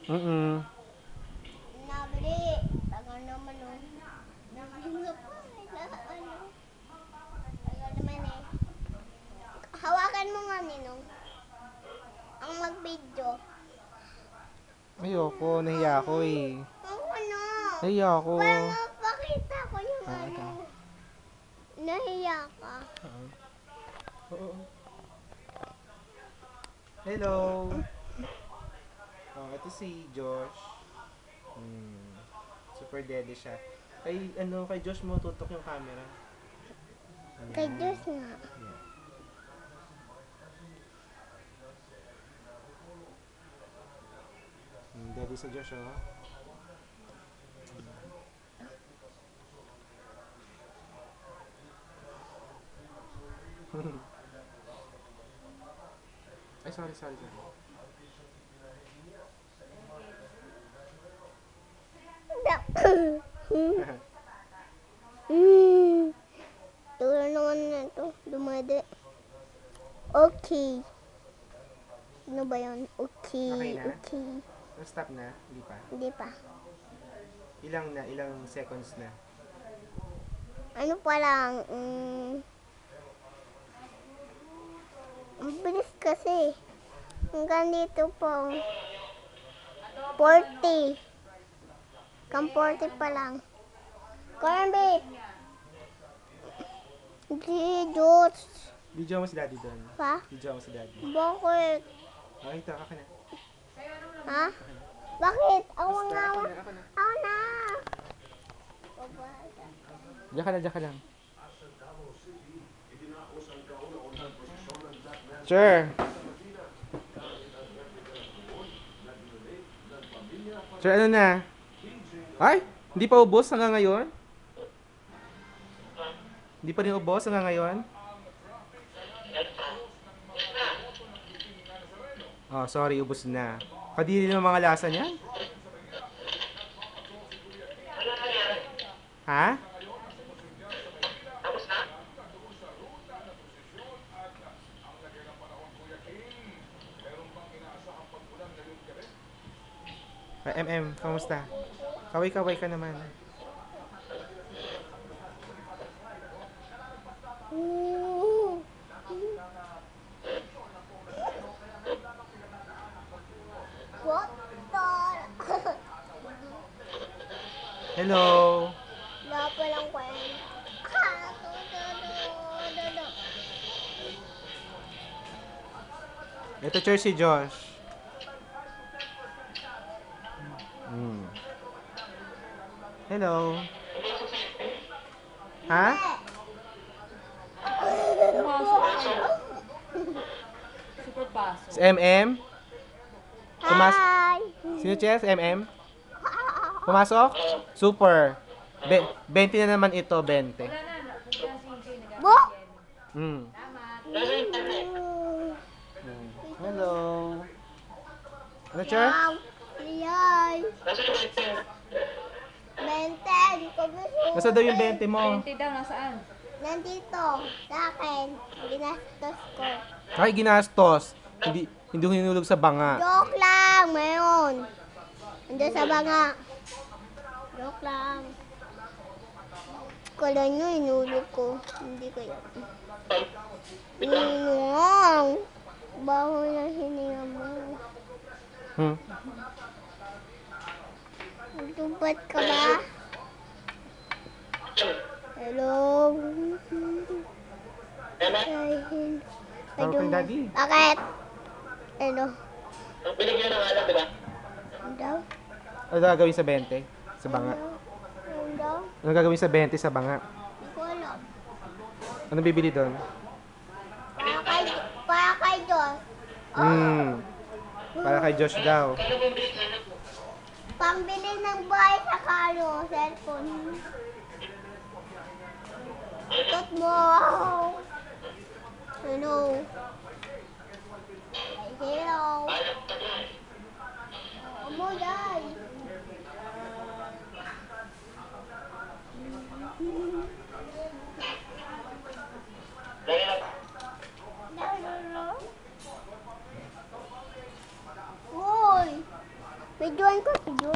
Mm-mm. Nabili. Tagal naman oh. Nabili pa. Ano? Tagal naman eh. Hawakan mo nga, Ninong. Ang mag-video. Ayoko, nahiya ako eh. Ako ano? Nahiya ako. Para mapakita ko yung Ito. ano. Nahiya ka. Oo. Hello. Oh, ito si Josh. Super daddy siya. Kay Josh mo tutok yung camera. Kay Diyos nga. Yeah. Daddy sa Josh, oh. Ay, sorry. Tulad naman na ito. Dumade. Okay. Ano ba yun? Okay Okay. na? Okay. Stop na? Hindi pa? Hindi pa. Ilang seconds na? Ano pa lang? Ang bilis kasi. Hanggang dito po. 40. Hanggang 40 pa lang. Cornbit! Hindi, Diyos. Video mo si daddy doon. Pa? Video mo si daddy. Bakit? Okay, ito. Ako na. Ha? Bakit? Ako Basta, nga. ako na. Ako na. Diyan ka lang. Sure. Sure, ano na? Ay, hindi pa ubos hanggang ngayon? Hindi pa rin ubos hanggang ngayon? Oh, sorry, ubos na. Kadiri ng mga lasa niya? Ha? Kamusta? Kaway-kaway ka naman. Ooh. What the? Hello! Wala pa lang kwento. Ito, Church si Josh. Hello. Ha? Super paso. Si MM? Pumas Hi! Sino Chess? MM? Pumasok? Super. 20 na naman ito, 20. Wala na. Pupunta si Inche. Bo! Mm. Ooh. Hello. Ano, Chur? Wow. Yay! Benten, kumusta? Nasa daw yung 20 mo? 20 daw, nasaan? Nandito, sa akin, ginastos ko. Ay, ginastos. Hindi ko hinulog sa banga. Joke lang, mayroon. Nandun sa banga. Joke lang. Kala nyo, inulog ko. Hindi ko yun. Inuwang. Baho na hininga mo. Hmm. Tubat ka ba? Hello? Tawag kay daddy. Bakit? Ano? Binigyan ng alam, di ba? Ano daw? Ano gagawin sa 20? Sa banga? Ano daw? Ano gagawin sa 20 sa banga? Hindi ko alam. Ano bibili doon? Para kay Diyos. Para kay Josh daw. Pambili ng bahay sa kano, cellphone. Tot mo. Hello. Hello. Amo dai. Uy. Videoan ko, video.